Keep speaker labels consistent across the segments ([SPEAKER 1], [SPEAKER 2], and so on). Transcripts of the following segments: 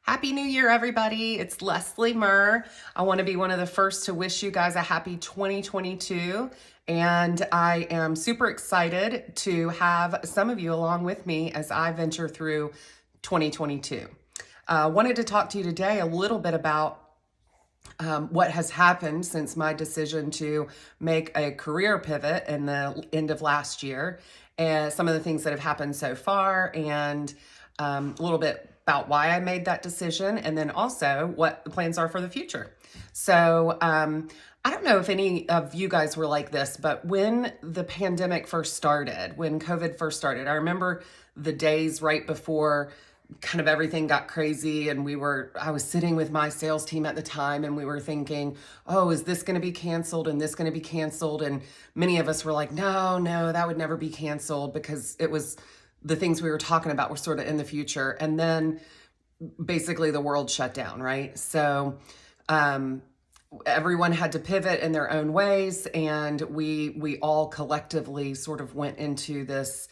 [SPEAKER 1] Happy New Year, everybody. It's Leslie Murr. I want to be one of the first to wish you guys a happy 2022. And I am super excited to have some of you along with me as I venture through 2022. Wanted to talk to you today a little bit about what has happened since my decision to make a career pivot in the end of last year, and some of the things that have happened so far, and a little bit about why I made that decision, and then also what the plans are for the future. So, I don't know if any of you guys were like this, but when the pandemic first started, when COVID first started, I remember the days right before kind of everything got crazy, and I was sitting with my sales team at the time, and we were thinking, oh, is this going to be canceled and this going to be canceled? And many of us were like, no, that would never be canceled, because it was the things we were talking about were sort of in the future. And then basically the world shut down, right? So everyone had to pivot in their own ways, and we all collectively sort of went into this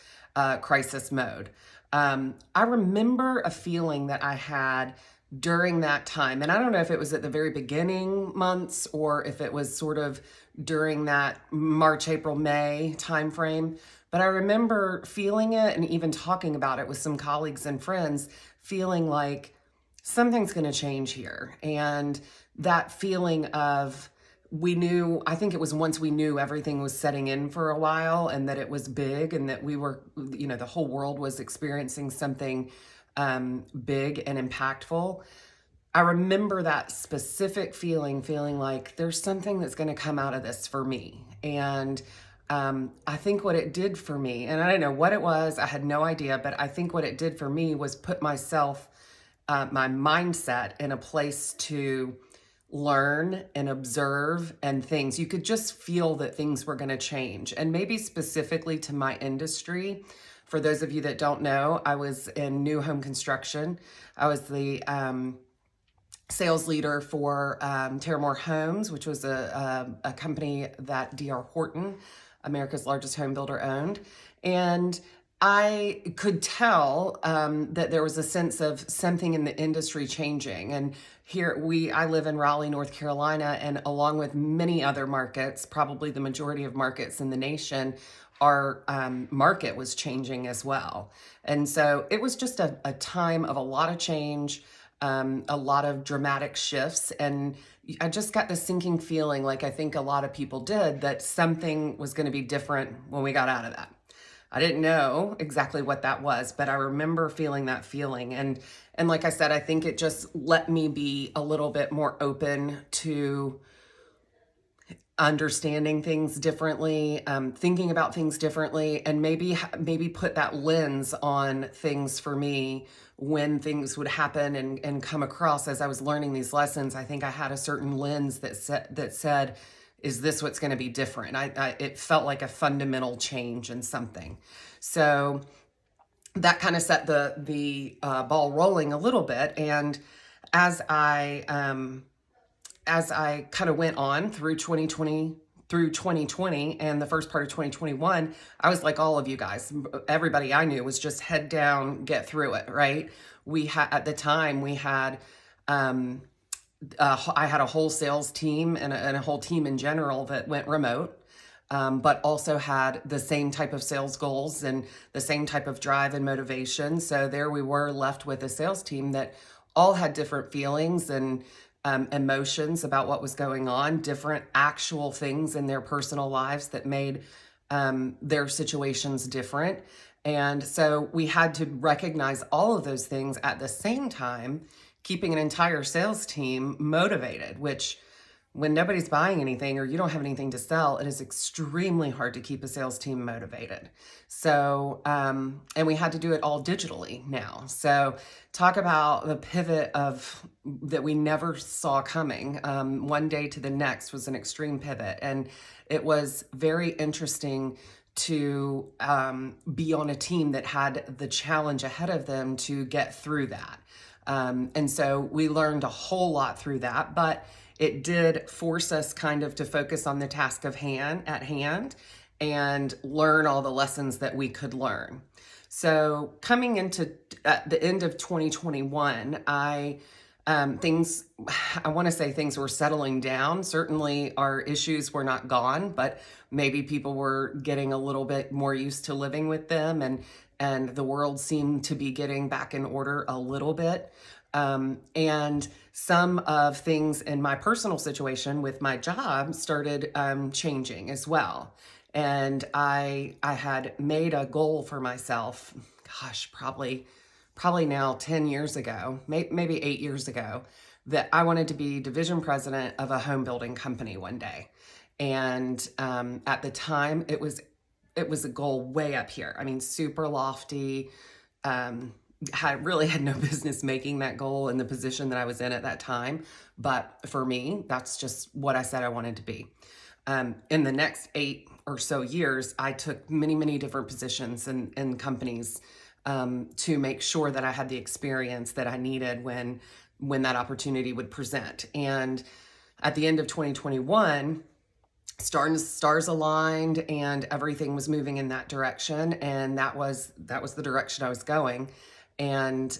[SPEAKER 1] crisis mode. I remember a feeling that I had during that time, and I don't know if it was at the very beginning months or if it was sort of during that March, April, May timeframe, but I remember feeling it and even talking about it with some colleagues and friends, feeling like something's going to change here. And that feeling of, I think it was once we knew everything was setting in for a while, and that it was big, and that we were, the whole world was experiencing something big and impactful. I remember that specific feeling like there's something that's going to come out of this for me. And I think what it did for me, and I don't know what it was, I had no idea, but I think what it did for me was put myself, my mindset in a place to learn and observe, and things. You could just feel that things were going to change. And maybe specifically to my industry, for those of you that don't know, I was in new home construction. I was the sales leader for Terramore Homes, which was a company that D.R. Horton, America's largest home builder, owned. And I could tell that there was a sense of something in the industry changing. And I live in Raleigh, North Carolina, and along with many other markets, probably the majority of markets in the nation, our market was changing as well. And so it was just a time of a lot of change, a lot of dramatic shifts. And I just got this sinking feeling, like I think a lot of people did, that something was going to be different when we got out of that. I didn't know exactly what that was, but I remember feeling that feeling. And like I said, I think it just let me be a little bit more open to understanding things differently, thinking about things differently, and maybe put that lens on things for me when things would happen and come across as I was learning these lessons. I think I had a certain lens that said, is this what's going to be different? It felt like a fundamental change in something. So that kind of set the ball rolling a little bit. And as I kind of went on through 2020 and the first part of 2021, I was like all of you guys. Everybody I knew was just head down, get through it, right? At the time, we had I had a whole sales team and a whole team in general that went remote, but also had the same type of sales goals and the same type of drive and motivation. So there we were, left with a sales team that all had different feelings and emotions about what was going on, different actual things in their personal lives that made their situations different. And so we had to recognize all of those things at the same time, keeping an entire sales team motivated, which when nobody's buying anything or you don't have anything to sell, it is extremely hard to keep a sales team motivated. So, and we had to do it all digitally now. So talk about the pivot that we never saw coming. One day to the next was an extreme pivot. And it was very interesting to be on a team that had the challenge ahead of them to get through that. And so we learned a whole lot through that, but it did force us kind of to focus on the task at hand and learn all the lessons that we could learn. So coming into the end of 2021, things, I want to say things were settling down. Certainly our issues were not gone, but maybe people were getting a little bit more used to living with them, and the world seemed to be getting back in order a little bit. And some of things in my personal situation with my job started changing as well. And I had made a goal for myself, gosh, probably now 10 years ago, maybe 8 years ago, that I wanted to be division president of a home building company one day. And at the time, it was a goal way up here. I mean, super lofty. Had no business making that goal in the position that I was in at that time. But for me, that's just what I said I wanted to be. In the next 8 or so years, I took many different positions in companies to make sure that I had the experience that I needed when that opportunity would present. And at the end of 2021, stars aligned and everything was moving in that direction, and that was the direction I was going. And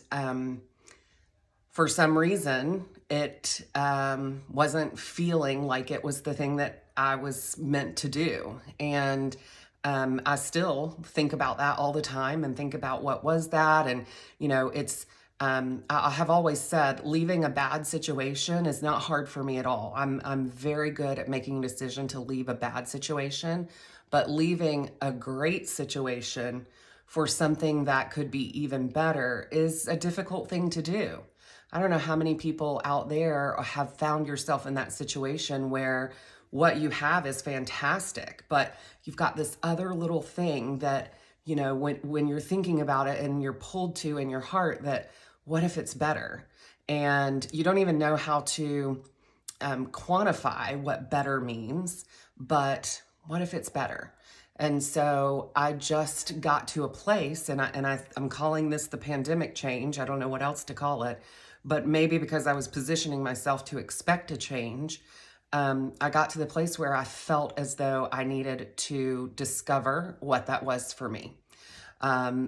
[SPEAKER 1] for some reason, it wasn't feeling like it was the thing that I was meant to do. And I still think about that all the time and think about what was that. And, I have always said leaving a bad situation is not hard for me at all. I'm very good at making a decision to leave a bad situation, but leaving a great situation for something that could be even better is a difficult thing to do. I don't know how many people out there have found yourself in that situation where what you have is fantastic, but you've got this other little thing that, when you're thinking about it and you're pulled to in your heart, that what if it's better? And you don't even know how to quantify what better means, but what if it's better? And so I just got to a place, and I'm calling this the pandemic change. I don't know what else to call it, but maybe because I was positioning myself to expect a change, I got to the place where I felt as though I needed to discover what that was for me.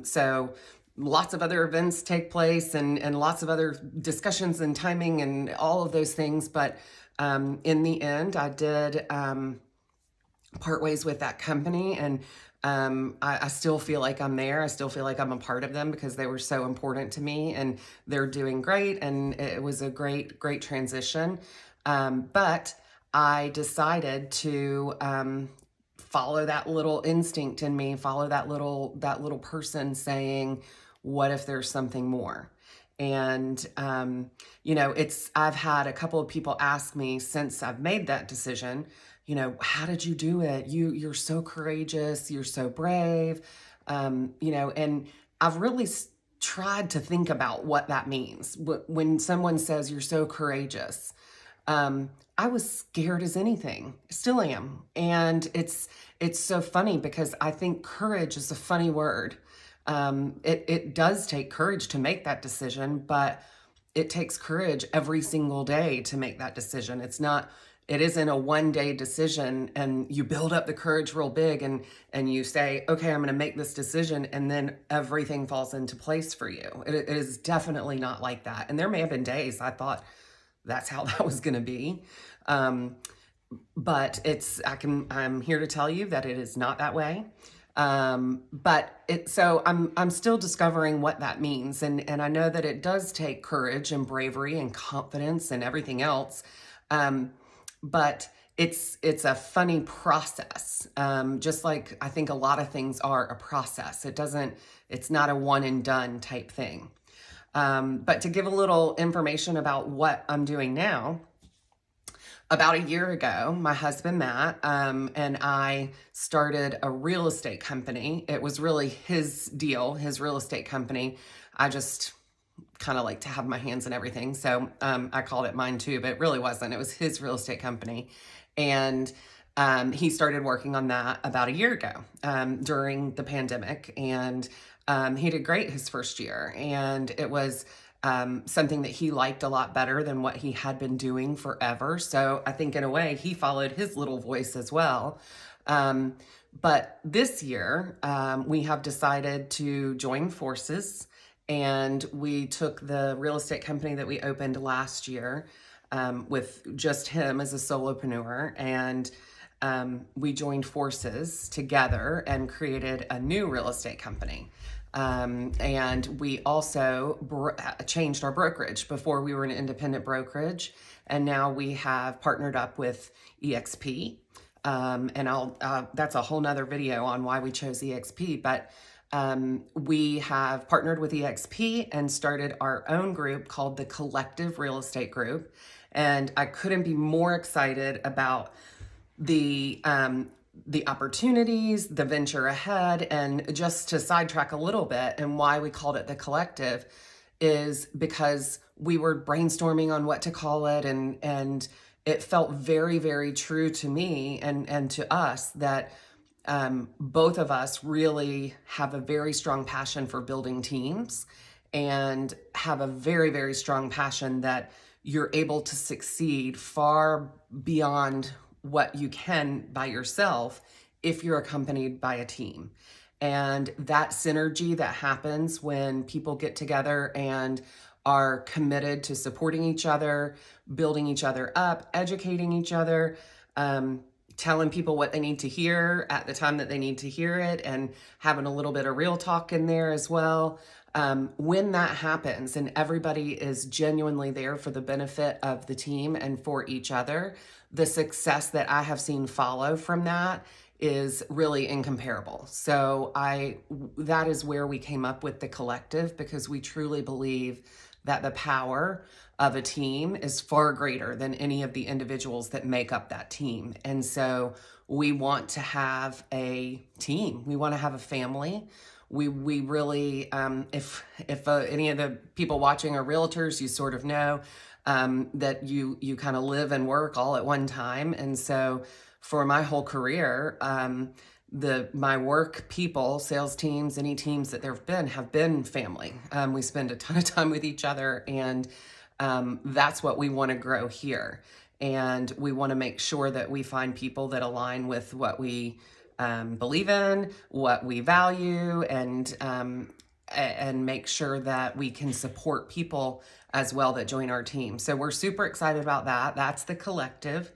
[SPEAKER 1] So lots of other events take place, and lots of other discussions and timing and all of those things. But in the end, I did part ways with that company, and I still feel like I'm there. I still feel like I'm a part of them because they were so important to me, and they're doing great, and it was a great transition. But I decided to follow that little instinct in me, follow that little person saying, what if there's something more? And, I've had a couple of people ask me since I've made that decision, how did you do it? You're so courageous. You're so brave. And I've really tried to think about what that means. When someone says you're so courageous, I was scared as anything, still am. And it's so funny because I think courage is a funny word. It does take courage to make that decision, but it takes courage every single day to make that decision. It isn't a one-day decision and you build up the courage real big and you say, okay, I'm going to make this decision, and then everything falls into place for you. It is definitely not like that. And there may have been days I thought that's how that was going to be. But I'm here to tell you that it is not that way. So I'm still discovering what that means. And I know that it does take courage and bravery and confidence and everything else. But it's a funny process. Just like I think a lot of things are a process. It's not a one and done type thing. But to give a little information about what I'm doing now, about a year ago, my husband, Matt, and I started a real estate company. It was really his deal, his real estate company. I just kind of like to have my hands in everything. So I called it mine too, but it really wasn't. It was his real estate company. And he started working on that about a year ago during the pandemic. And he did great his first year. And it was something that he liked a lot better than what he had been doing forever. So I think in a way he followed his little voice as well. But this year, we have decided to join forces, and we took the real estate company that we opened last year with just him as a solopreneur, and we joined forces together and created a new real estate company. And we also changed our brokerage. Before we were an independent brokerage, and now we have partnered up with EXP. And that's a whole nother video on why we chose EXP, but we have partnered with EXP and started our own group called the Collective Real Estate Group. And I couldn't be more excited about the opportunities, the venture ahead. And just to sidetrack a little bit, and why we called it the Collective is because we were brainstorming on what to call it, and it felt very, very true to me and to us that both of us really have a very strong passion for building teams, and have a very, very strong passion that you're able to succeed far beyond what you can by yourself if you're accompanied by a team. And that synergy that happens when people get together and are committed to supporting each other, building each other up, educating each other, telling people what they need to hear at the time that they need to hear it, and having a little bit of real talk in there as well. When that happens and everybody is genuinely there for the benefit of the team and for each other, the success that I have seen follow from that is really incomparable. So that is where we came up with the Collective, because we truly believe that the power of a team is far greater than any of the individuals that make up that team. And so we want to have a team. We want to have a family. We really, if any of the people watching are realtors, you sort of know that you kind of live and work all at one time. And so for my whole career, my work people, sales teams, any teams that there have been family. We spend a ton of time with each other, and that's what we want to grow here. And we want to make sure that we find people that align with what we believe in, what we value, and make sure that we can support people as well that join our team. So we're super excited about that. That's the Collective.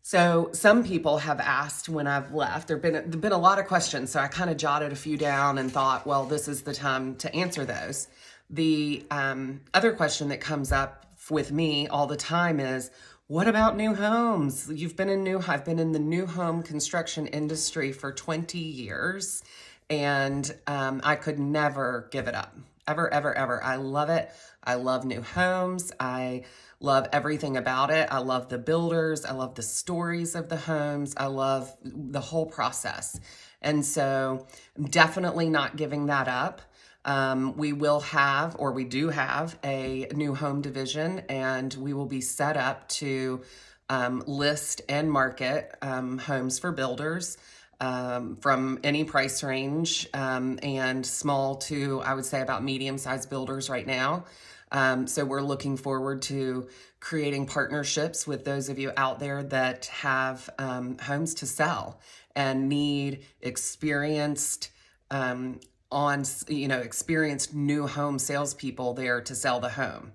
[SPEAKER 1] So some people have asked when I've left, there've been a lot of questions. So I kind of jotted a few down and thought, well, this is the time to answer those. The other question that comes up with me all the time is, what about new homes? I've been in the new home construction industry for 20 years, and I could never give it up. Ever, ever, ever. I love it. I love new homes. I love everything about it. I love the builders. I love the stories of the homes. I love the whole process. And so I'm definitely not giving that up. We do have a new home division, and we will be set up to list and market homes for builders from any price range, and small to, I would say, about medium-sized builders right now. So we're looking forward to creating partnerships with those of you out there that have homes to sell and need experienced experienced new home salespeople there to sell the home.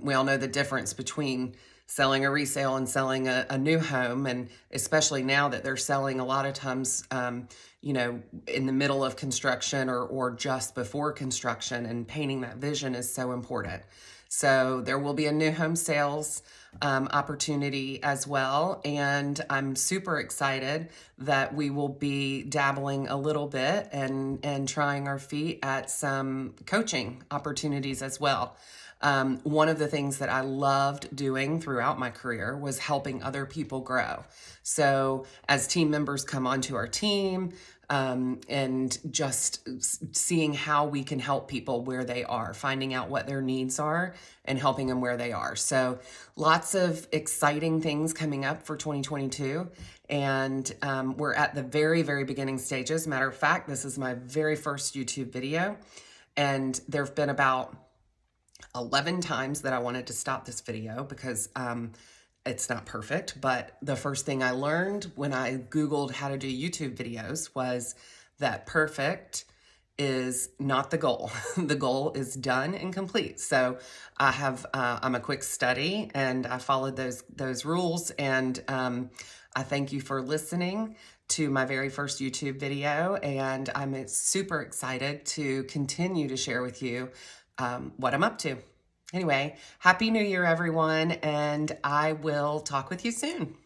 [SPEAKER 1] We all know the difference between selling a resale and selling a new home, and especially now that they're selling a lot of times, in the middle of construction or just before construction, and painting that vision is so important. So there will be a new home sales opportunity as well. And I'm super excited that we will be dabbling a little bit and trying our feet at some coaching opportunities as well. One of the things that I loved doing throughout my career was helping other people grow. So as team members come onto our team, and just seeing how we can help people where they are, finding out what their needs are and helping them where they are. So lots of exciting things coming up for 2022. And we're at the very, very beginning stages. Matter of fact, this is my very first YouTube video. And there have been about 11 times that I wanted to stop this video because It's not perfect, but the first thing I learned when I Googled how to do YouTube videos was that perfect is not the goal. The goal is done and complete. So I'm a quick study and I followed those rules. And I thank you for listening to my very first YouTube video. And I'm super excited to continue to share with you what I'm up to. Anyway, Happy New Year, everyone, and I will talk with you soon.